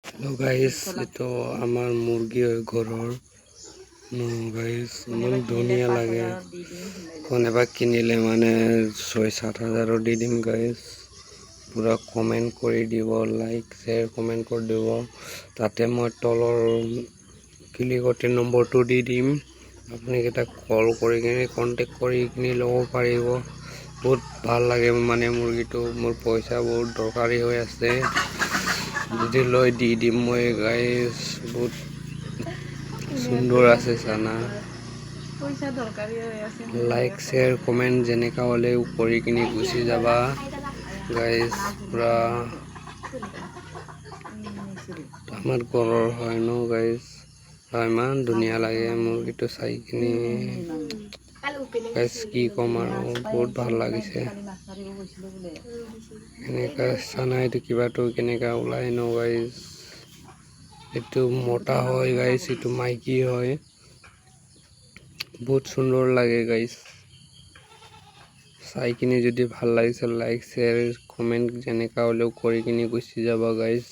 Hello guys, তো আমাৰ মুৰগি ওই ঘৰৰ গাইস ইমান ধুনীয়া লাগে। কোনোবা কিনিলে মানে 6-7 হাজাৰৰ দি দিম গাইস। পুৰা কমেণ্ট কৰি দিব, লাইক শ্বেয়াৰ কমেণ্ট কৰি দিব। তাতে মই তলৰ ক্লিকতে নম্বৰটো দি দিম, আপুনি কেইটা কল কৰি কিনে কণ্টেক্ট কৰি কিনি ল'ব পাৰিব। বহুত ভাল লাগে মানে মুৰ্গীটো, মোৰ পইচা বহুত দৰকাৰী হৈ আছে, যদি লৈ দি দিম মই গাইস। বহুত সুন্দৰ আছে চানা। লাইক শ্বেয়াৰ কমেণ্ট যেনেকা হ'লেও কৰি কিনি গুচি যাবা গাইস। পুৰা আমাৰ ঘৰৰ হয় ন গাইস, ইমান ধুনীয়া লাগে মুৰ্গীটো চাই কিনি গাইস, কি ক'ম আৰু বহুত ভাল লাগিছে। এনেকা চানা এইটো কিবাটো কেনেকা ওলাই ন গাইস। এইটো মতা হয় গাইস, এইটো মাইকী হয়। বহুত সুন্দৰ লাগে গাইস। চাই কিনি যদি ভাল লাগিছে লাইক শ্বেয়াৰ কমেণ্ট যেনেকা হ'লেও কৰি কিনি গুচি যাবা গাইস।